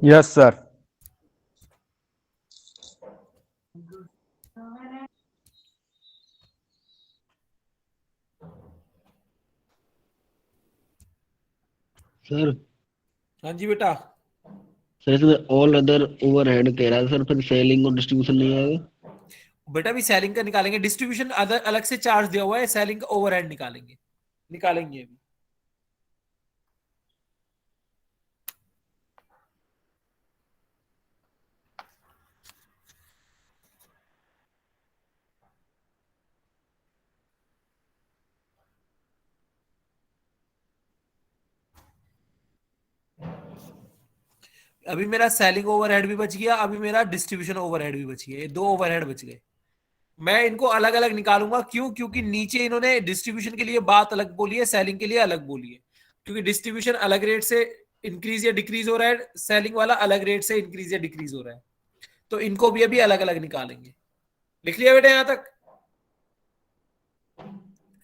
Yes sir. सर हाँ जी बेटा। सर इसमें ऑल अदर ओवरहेड कह रहा है सर, फिर सेलिंग और डिस्ट्रीब्यूशन नहीं आएगा? बेटा भी सेलिंग का निकालेंगे, डिस्ट्रीब्यूशन अलग से चार्ज दिया हुआ है, सेलिंग का ओवरहेड निकालेंगे अभी। अभी मेरा सेलिंग ओवरहेड भी बच गया, अभी मेरा डिस्ट्रीब्यूशन ओवरहेड भी बच गया, ये 2 ओवरहेड बच गए। मैं इनको अलग अलग निकालूंगा, क्यों? क्योंकि नीचे इन्होंने डिस्ट्रीब्यूशन के लिए बात अलग बोली है, सेलिंग के लिए अलग बोली है। क्योंकि डिस्ट्रीब्यूशन अलग रेट से इंक्रीज या डिक्रीज हो रहा है, सेलिंग वाला अलग रेट से इंक्रीज या डिक्रीज हो रहा है, तो इनको भी अभी अलग अलग निकालेंगे। लिख लिया बेटा? यहां तक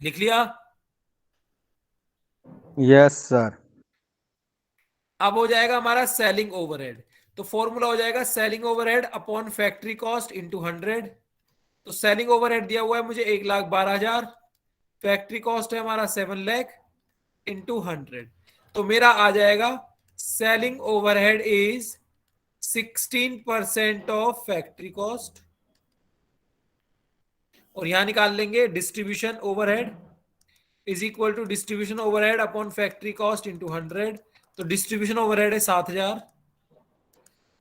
लिख लिया? Yes sir. अब हो जाएगा हमारा सेलिंग ओवरहेड। तो फॉर्मूला हो जाएगा selling overhead upon factory cost into 100। तो सेलिंग ओवरहेड दिया हुआ है मुझे 1,12,000, फैक्ट्री कॉस्ट है हमारा 7 लाख इंटू 100। तो मेरा आ जाएगा selling overhead is 16% of factory cost. और यहां निकाल लेंगे distribution overhead is equal to distribution overhead upon factory cost into 100। तो डिस्ट्रीब्यूशन ओवरहेड है 7,000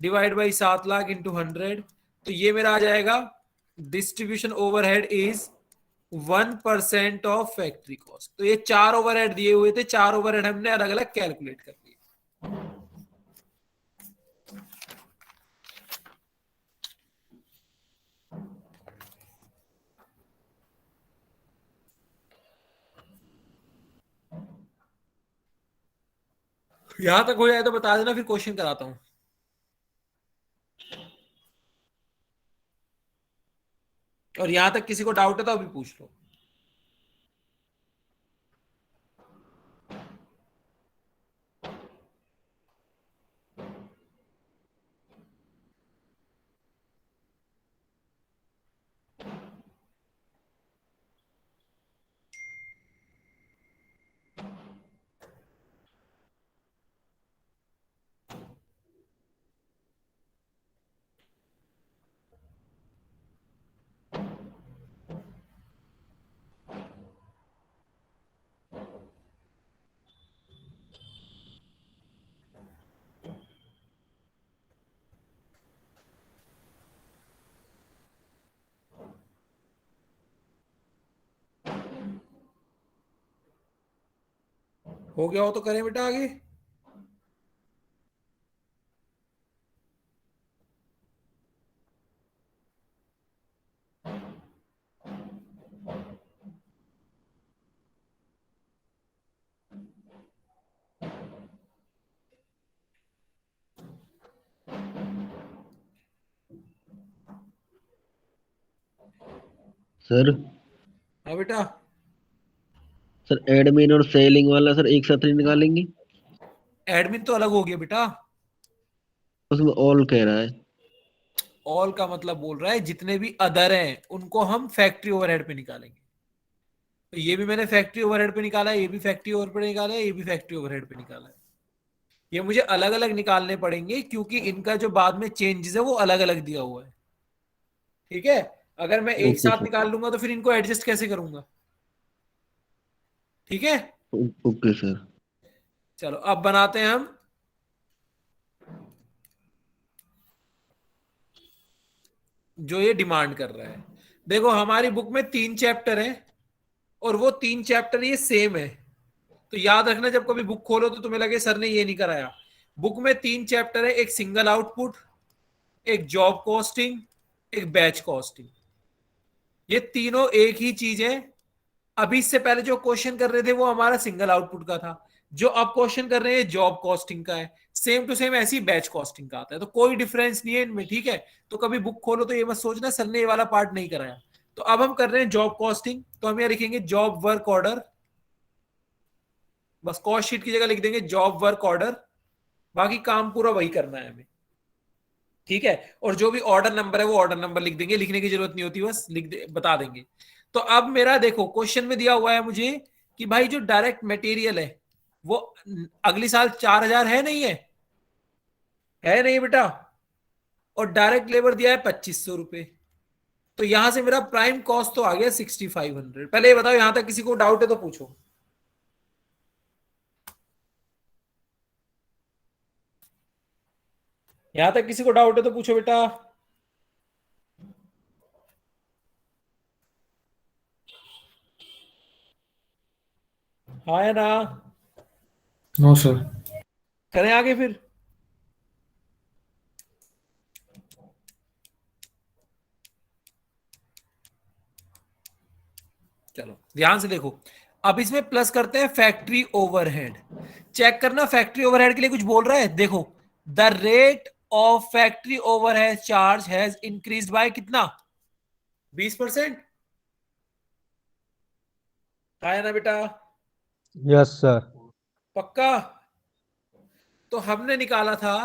डिवाइड बाई 7 लाख इंटू 100। तो ये मेरा आ जाएगा distribution overhead is 1% of factory cost. तो ये 4 ओवरहेड दिए हुए थे, 4 ओवरहेड हमने अलग अलग कैलकुलेट कर दिए। यहां तक हो जाए तो बता देना, फिर क्वेश्चन कराता हूं। और यहां तक किसी को डाउट है तो अभी पूछ लो। हो गया हो तो करें बेटा आगे। सर हाँ बेटा। सर एडमिन और सेलिंग वाला सर एक साथ नहीं निकालेंगे? एडमिन तो अलग हो गया बेटा। उसमें ऑल कह रहा है। ऑल का मतलब बोल रहा है जितने भी अदर हैं उनको हम फैक्ट्री ओवरहेड पे निकालेंगे। तो ये भी मैंने फैक्ट्री ओवरहेड पे निकाला है, ये भी फैक्ट्री ओवर पे निकाला है, ये भी फैक्ट्री ओवरहेड पे निकाला है। ये मुझे अलग अलग निकालने पड़ेंगे क्योंकि इनका जो बाद में चेंजेस है वो अलग अलग दिया हुआ है। ठीक है? अगर मैं एक ओके साथ सर। निकाल लूंगा तो फिर इनको एडजस्ट कैसे करूंगा? ठीक है, ओके सर। चलो अब बनाते हैं हम जो ये डिमांड कर रहा है। देखो हमारी बुक में 3 चैप्टर है और वो 3 चैप्टर ये सेम है। तो याद रखना जब कभी बुक खोलो तो तुम्हें लगे सर ने ये नहीं कराया। बुक में 3 चैप्टर है, एक सिंगल आउटपुट, एक जॉब कॉस्टिंग, एक बैच कॉस्टिंग। ये तीनों एक ही चीज है। अभी इससे पहले जो क्वेश्चन कर रहे थे वो हमारा सिंगल आउटपुट का था। जो आप क्वेश्चन कर रहे हैं जॉब कॉस्टिंग का है, सेम टू सेम ऐसी बैच कॉस्टिंग का आता है, तो कोई डिफरेंस नहीं है इनमें, ठीक है। तो कभी बुक खोलो तो ये मत सोचना सर ने ये वाला पार्ट नहीं कराया। तो अब हम कर रहे हैं जॉब कॉस्टिंग, तो हम यहाँ लिखेंगे जॉब वर्क ऑर्डर, बस कॉस्ट शीट की जगह लिख देंगे जॉब वर्क ऑर्डर, बाकी काम पूरा वही करना है हमें, ठीक है। और जो भी ऑर्डर नंबर है वो ऑर्डर नंबर लिख देंगे, लिखने की जरूरत नहीं होती, बस बता देंगे। तो अब मेरा देखो क्वेश्चन में दिया हुआ है मुझे कि भाई जो डायरेक्ट मटेरियल है वो अगली साल 4,000 है नहीं है, है नहीं बेटा, और डायरेक्ट लेबर दिया है 2,500 रुपए, तो यहां से मेरा प्राइम कॉस्ट तो आ गया 6,500। पहले ये बताओ यहां तक किसी को डाउट है तो पूछो। यहां तक किसी को डाउट है तो पूछो बेटा। हाँ या ना? No sir. करें आगे फिर। चलो ध्यान से देखो, अब इसमें प्लस करते हैं फैक्ट्री ओवरहेड। चेक करना फैक्ट्री ओवरहेड के लिए कुछ बोल रहा है, देखो the rate of factory overhead charge has increase by कितना, 20%। है ना बेटा? Yes sir. पक्का? तो हमने निकाला था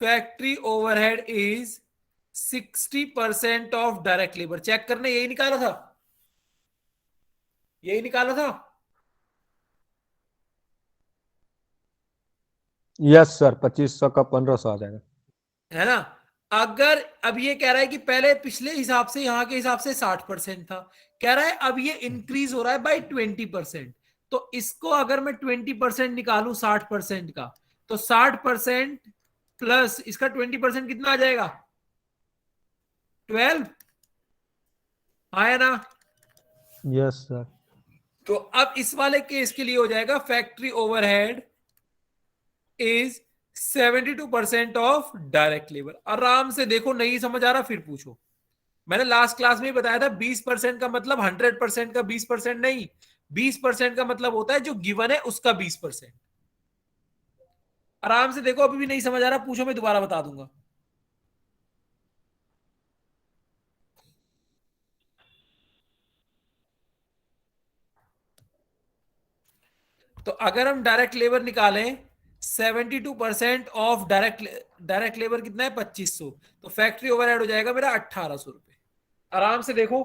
factory overhead is 60% of direct labour. Check करने यही निकाला था, यही निकाला था। यस सर, 2500 का 1500 आ जाएगा। है ना? अगर अब ये कह रहा है कि पहले पिछले हिसाब से यहां के हिसाब से 60% था, कह रहा है अब ये इंक्रीज हो रहा है बाय 20%। तो इसको अगर मैं 20% निकालूं 60% का, तो 60% प्लस इसका 20% कितना आ जाएगा, 12। आया ना? Yes sir. तो अब इस वाले केस के लिए हो जाएगा factory overhead is 72% of direct labour. आराम से देखो, नहीं समझ आ रहा फिर पूछो। मैंने लास्ट क्लास में ही बताया था 20% का मतलब 100% का 20% नहीं, 20% का मतलब होता है जो गिवन है उसका 20%। आराम से देखो, अभी भी नहीं समझ आ रहा पूछो, मैं दोबारा बता दूंगा। तो अगर हम डायरेक्ट लेबर निकालें 72% ऑफ डायरेक्ट लेबर कितना है 2,500, तो फैक्ट्री ओवरहेड हो जाएगा मेरा 1,800 रुपए। आराम से देखो,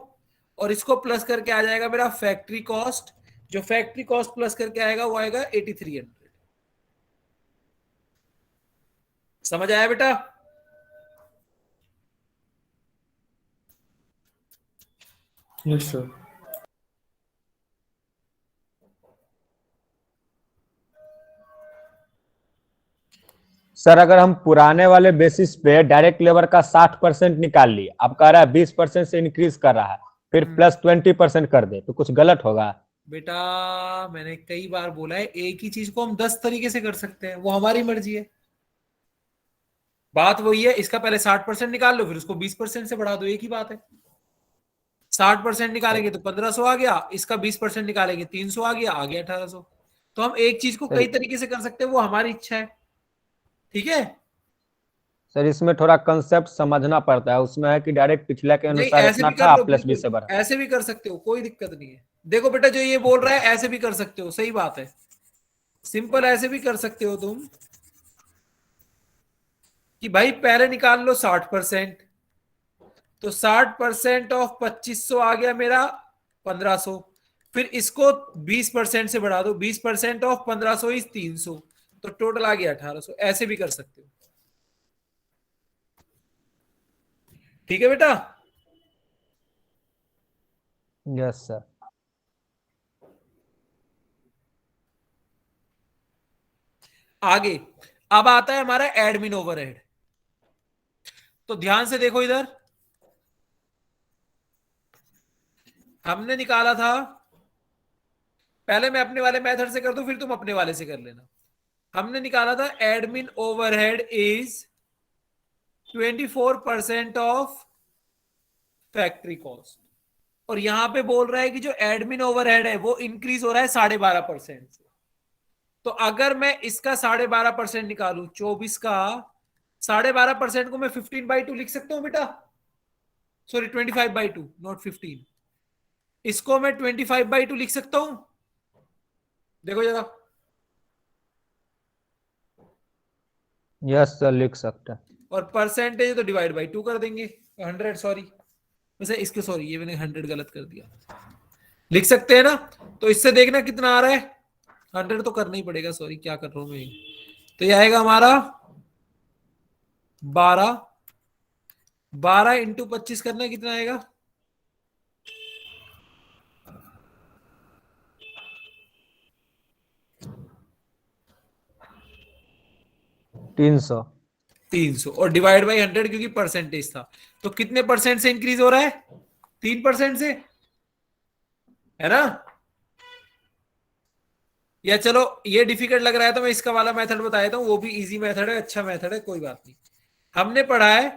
और इसको प्लस करके आ जाएगा मेरा फैक्ट्री कॉस्ट, जो फैक्ट्री कॉस्ट प्लस करके आएगा वो आएगा 8,300। समझ आया बेटा? Yes sir. सर अगर हम पुराने वाले बेसिस पे डायरेक्ट लेबर का 60% निकाल लिए, अब कह रहा है 20% से इंक्रीज कर रहा है, फिर प्लस 20% कर दे, तो कुछ गलत होगा? बेटा मैंने कई बार बोला है, एक ही चीज को हम 10 तरीके से कर सकते हैं, वो हमारी मर्जी है। बात वही है, इसका पहले 60% निकाल लो, फिर उसको 20% से बढ़ा दो, एक ही बात है। 60% निकालेंगे तो 1,500 आ गया, इसका 20% निकालेंगे 300 आ गया 1,800। तो हम एक चीज को सर कई तरीके से कर सकते हैं, वो हमारी इच्छा है, ठीक है। सर इसमें थोड़ा कंसेप्ट समझना पड़ता है, उसमें है कि डायरेक्ट पिछला के नहीं अनुसार ऐसे इतना भी कर था लो, प्लस 20 बिल्कुल से बढ़ा। ऐसे भी कर सकते हो, कोई दिक्कत नहीं है। देखो बेटा जो ये बोल रहा है ऐसे भी कर सकते हो, सही बात है, सिंपल ऐसे भी कर सकते हो तुम कि भाई पहले निकाल लो 60%, तो 60% ऑफ 2,500 आ गया मेरा 1,500, फिर इसको 20% से बढ़ा दो, 20% ऑफ 1,500 इज 300, तो टोटल आ गया 1,800। ऐसे भी कर सकते हो, ठीक है बेटा। Yes sir. आगे अब आता है हमारा एडमिन ओवरहेड। तो ध्यान से देखो इधर, हमने निकाला था, पहले मैं अपने वाले मेथड से कर दूं फिर तुम अपने वाले से कर लेना। हमने निकाला था admin overhead is 24% of factory cost, और यहां पे बोल रहा है कि जो एडमिन ओवरहेड है वो इंक्रीज हो रहा है 12.5% से। तो अगर मैं इसका 12.5% निकालू, 24 का 12.5% को मैं 15/2 लिख सकता हूं बेटा, सॉरी 25/2 नॉट 15, इसको मैं 25/2 लिख सकता हूं, देखो जरा। यस सर, लिख सकते हैं। और परसेंटेज तो डिवाइड बाई 2 कर देंगे, 100 सॉरी, वैसे इसके सॉरी ये मैंने 100 गलत कर दिया, लिख सकते हैं ना। तो इससे देखना कितना आ रहा है, 100 तो करना ही पड़ेगा, सॉरी क्या कर रहा हूं मैं। तो ये आएगा हमारा 12 इंटू 25 करना है, कितना आएगा, 300। 300 और डिवाइड बाई 100 क्योंकि परसेंटेज था। तो कितने परसेंट से इंक्रीज हो रहा है, 3% से, है ना। या चलो ये डिफिकल्ट लग रहा है तो मैं इसका वाला मेथड बता देता हूं, वो भी इजी मेथड है, अच्छा मेथड है, कोई बात नहीं। हमने पढ़ा है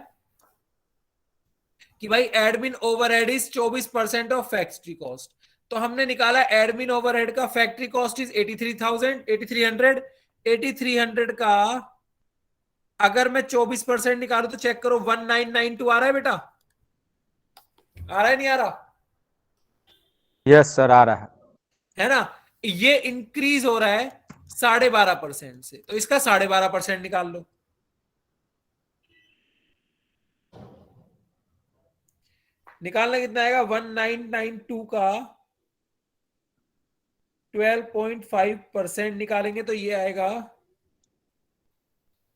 कि भाई admin overhead is 24% of factory cost. तो हमने निकाला एडमिन ओवरहेड का फैक्ट्री कॉस्ट इज 83,000, 8300, 8300 का अगर मैं 24% निकालू तो चेक करो 1992 आ रहा है बेटा, आ रहा है नहीं आ रहा, यस सर, आ रहा है ना। ये इंक्रीज हो रहा है 12.5% से, तो इसका 12.5% निकाल लो। निकालना कितना आएगा, 1992 का 12.5% निकालेंगे तो ये आएगा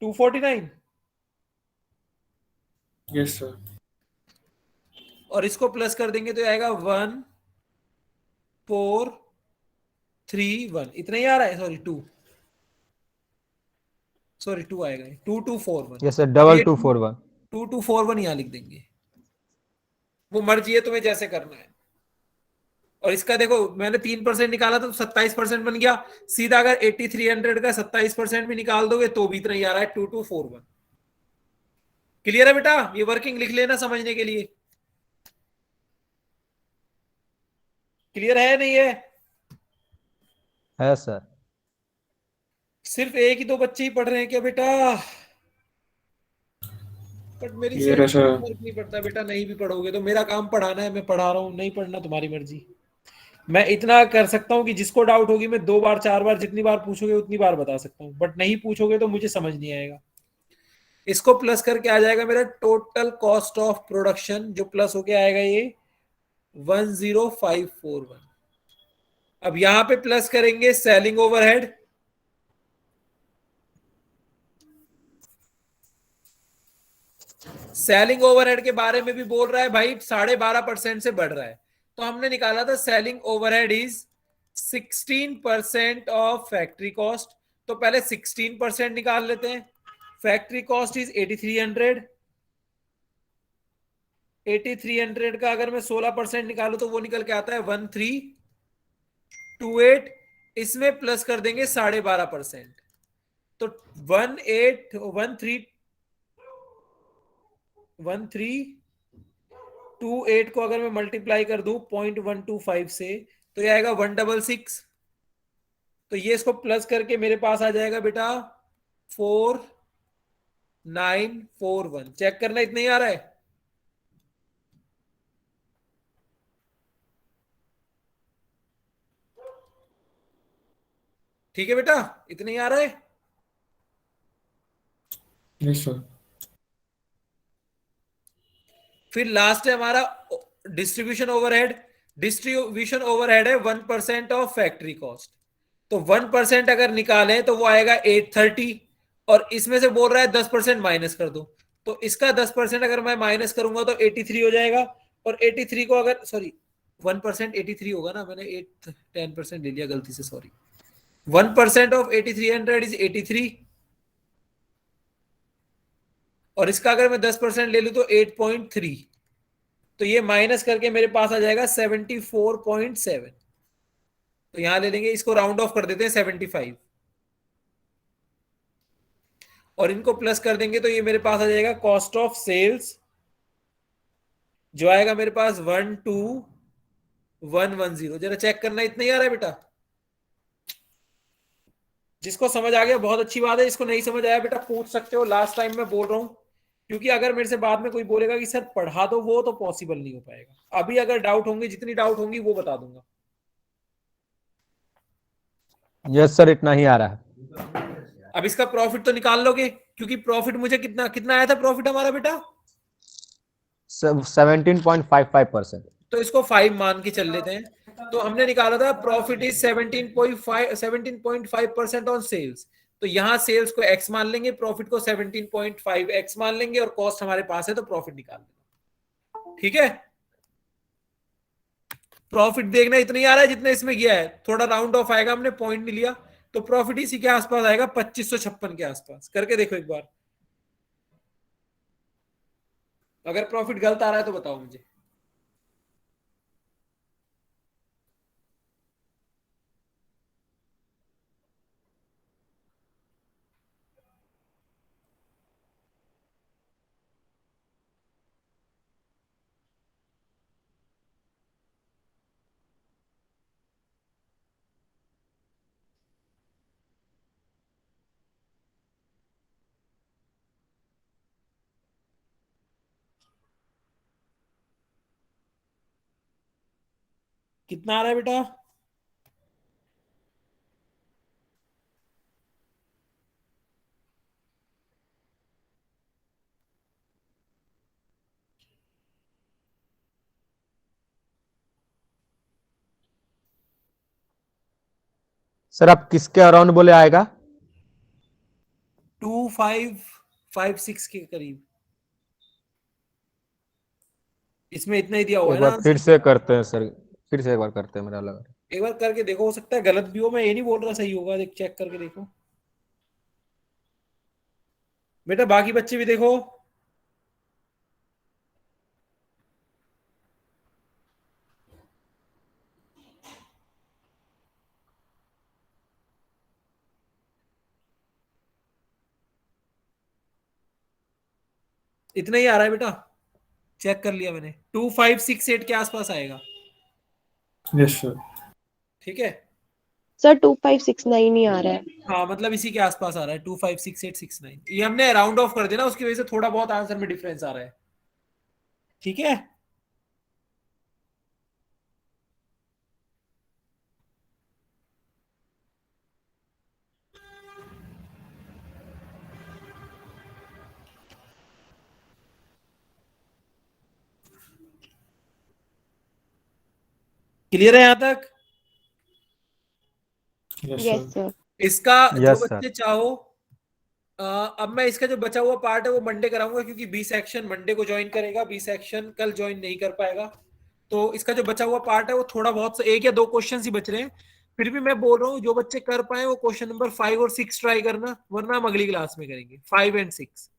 249, यस सर। और इसको प्लस कर देंगे तो ये आएगा 1431, इतना ही आ रहा है, सॉरी 2, सॉरी 2 आएगा, 2241। है। Yes sir, 2241। 2241 यहां लिख देंगे, वो मर्जी है तुम्हें जैसे करना है। और इसका देखो मैंने 3% निकाला तो 27% बन गया, सीधा अगर 8300 का 27% भी निकाल दोगे तो भी इतना ही आ रहा है 2241। क्लियर है बेटा, ये वर्किंग लिख लेना समझने के लिए, क्लियर है नहीं है सर। सिर्फ एक ही दो बच्चे ही पढ़ रहे हैं क्या बेटा, बट मेरी क्लियर है सिर्फ सर। फर्क नहीं पड़ता बेटा, नहीं भी पढ़ोगे तो मेरा काम पढ़ाना है, मैं पढ़ा रहा हूं, नहीं पढ़ना तुम्हारी मर्जी। मैं इतना कर सकता हूं कि जिसको डाउट होगी मैं 2 बार 4 बार जितनी बार पूछोगे उतनी बार बता सकता हूं, बट नहीं पूछोगे तो मुझे समझ नहीं आएगा। इसको प्लस करके आ जाएगा मेरा टोटल कॉस्ट ऑफ प्रोडक्शन, जो प्लस होके आएगा ये 10541। अब यहां पे प्लस करेंगे सेलिंग ओवरहेड, सेलिंग ओवरहेड के बारे में भी बोल रहा है भाई 12.5% से बढ़ रहा है। तो हमने निकाला था selling overhead is 16% of factory cost. तो पहले 16% निकाल लेते हैं। फैक्ट्री कॉस्ट इज 8300, 8300 का अगर मैं 16% निकालू तो वो निकल के आता है 1328। इसमें प्लस कर देंगे 12.5%, तो 1328 को अगर मैं मल्टीप्लाई कर दूं 0.125 से तो ये आएगा 166। तो ये इसको प्लस करके मेरे पास आ जाएगा बेटा 4941। चेक करना, इतना ही आ रहा है। ठीक है बेटा, इतना ही आ रहा है। Yes sir. फिर लास्ट है हमारा डिस्ट्रीब्यूशन ओवरहेड। डिस्ट्रीब्यूशन ओवरहेड है 1% ऑफ फैक्ट्री कॉस्ट। तो 1% अगर निकालें तो वो आएगा 830, और इसमें से बोल रहा है 10% माइनस कर दो। तो इसका 10% अगर मैं माइनस करूंगा तो 83 हो जाएगा। और 83 को अगर, सॉरी 1% 83 होगा ना, मैंने 10% ले लिया गलती से, सॉरी। 1% ऑफ 8300 इज 83, और इसका अगर मैं 10% ले लूं तो 8.3। तो ये माइनस करके मेरे पास आ जाएगा 74.7। तो यहां ले लेंगे, इसको राउंड ऑफ कर देते हैं 75, और इनको प्लस कर देंगे तो ये मेरे पास आ जाएगा कॉस्ट ऑफ सेल्स, जो आएगा मेरे पास 12110। जरा चेक करना, इतना ही आ रहा है बेटा, जिसको समझ आ गया बहुत अच्छी बात है, जिसको नहीं समझ आया बेटा पूछ सकते हो, लास्ट टाइम मैं बोल रहा हूँ, क्योंकि अगर मेरे से बाद में कोई बोलेगा कि सर पढ़ा दो, वो तो पॉसिबल नहीं हो पाएगा। अभी अगर डाउट होंगे, जितनी डाउट होंगी वो बता दूंगा। यस सर, इतना ही आ रहा है। अब इसका प्रॉफिट तो निकाल लोगे, क्योंकि प्रॉफिट मुझे कितना कितना आया था प्रॉफिट हमारा बेटा, 17.55%। तो इसको 5 मान के चल लेते हैं। तो हमने निकाला था प्रॉफिट इज 17.5% ऑन सेल्स, तो यहां सेल्स को x मान लेंगे, प्रॉफिट को 17.5x मान लेंगे, और कॉस्ट हमारे पास है तो प्रॉफिट निकाल लेंगे। ठीक है, प्रॉफिट देखना इतना ही आ रहा है जितना इसमें गया है, थोड़ा राउंड ऑफ आएगा, हमने पॉइंट नहीं लिया, तो प्रॉफिट इसी के आसपास आएगा, 2556 के आसपास। करके देखो एक बार, अगर प्रॉफिट गलत आ रहा है तो बताओ मुझे। कितना आ रहा है बेटा? सर आप किसके अराउंड बोले आएगा? 2556 के करीब, इसमें इतना ही दिया हुआ एक है ना बार फिर आंसर। से करते हैं सर, फिर से एक बार करते हैं, मेरा लग रहा है। एक बार करके देखो, हो सकता है गलत भी हो, मैं ये नहीं बोल रहा सही होगा, देख चेक करके देखो बेटा, बाकी बच्चे भी देखो। इतना ही आ रहा है बेटा, चेक कर लिया मैंने, 2568 के आसपास आएगा। Yes sir. ठीक है, सर 2569 ही आ रहा है। हाँ मतलब इसी के आसपास आ रहा है, 256869, ये हमने राउंड ऑफ कर दिया ना, उसकी वजह से थोड़ा बहुत आंसर में डिफरेंस आ रहा है। ठीक है, क्लियर है यहां तक? Yes yes sir. सर। इसका जो यस बच्चे सर। चाहो, अब मैं इसका जो बचा हुआ पार्ट है वो मंडे कराऊंगा, क्योंकि बी सेक्शन मंडे को ज्वाइन करेगा, बी सेक्शन कल ज्वाइन नहीं कर पाएगा। तो इसका जो बचा हुआ पार्ट है वो थोड़ा बहुत, एक या दो क्वेश्चन ही बच रहे हैं, फिर भी मैं बोल रहा हूँ जो बच्चे कर पाए वो क्वेश्चन नंबर 5 और 6 ट्राई करना, वरना हम अगली क्लास में करेंगे 5 एंड 6।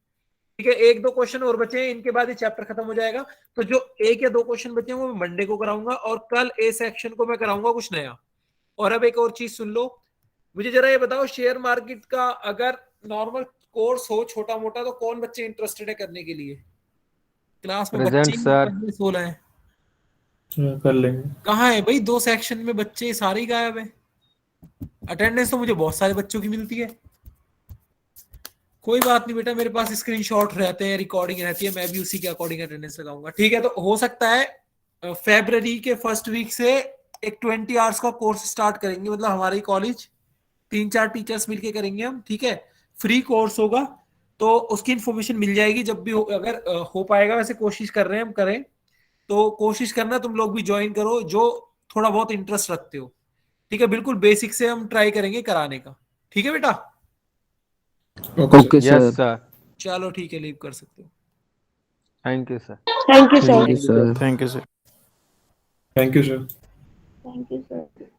ठीक है, एक दो क्वेश्चन और बचे हैं, इनके बाद ये चैप्टर खत्म हो जाएगा, तो जो एक या दो क्वेश्चन बचे हैं वो मैं मंडे को कराऊंगा, और कल ए सेक्शन को मैं कराऊंगा कुछ नया। और अब एक और चीज सुन लो, मुझे जरा ये बताओ, शेयर मार्केट का अगर नॉर्मल कोर्स हो छोटा मोटा, तो कौन बच्चे इंटरेस्टेड है करने के लिए? क्लास में बच्चे प्रेजेंट ही सर। 16 है। कर लेंगे। कहाँ है भाई, 2 सेक्शन में बच्चे सारे ही गायब है। अटेंडेंस तो मुझे बहुत सारे बच्चों की मिलती है। कोई बात नहीं बेटा, मेरे पास स्क्रीनशॉट रहते हैं, रिकॉर्डिंग रहती है, मैं भी उसी के अकॉर्डिंग अटेंडेंस लगाऊंगा। ठीक है, तो हो सकता है फरवरी के फर्स्ट वीक से एक 20 आवर्स का कोर्स स्टार्ट करेंगे, मतलब हमारे कॉलेज 3-4 टीचर्स मिलके करेंगे हम। ठीक है, फ्री कोर्स होगा, तो उसकी इन्फॉर्मेशन मिल जाएगी जब भी हो, अगर हो पाएगा, वैसे कोशिश कर रहे हैं हम करें, तो कोशिश करना तुम लोग भी ज्वाइन करो जो थोड़ा बहुत इंटरेस्ट रखते हो। ठीक है, बिल्कुल बेसिक से हम ट्राई करेंगे कराने का। ठीक है बेटा, ओके यस सर। सर। चलो ठीक है, लीव कर सकते हो। Thank you sir. Thank you thank sir. You sir. Thank you sir. Thank you sir.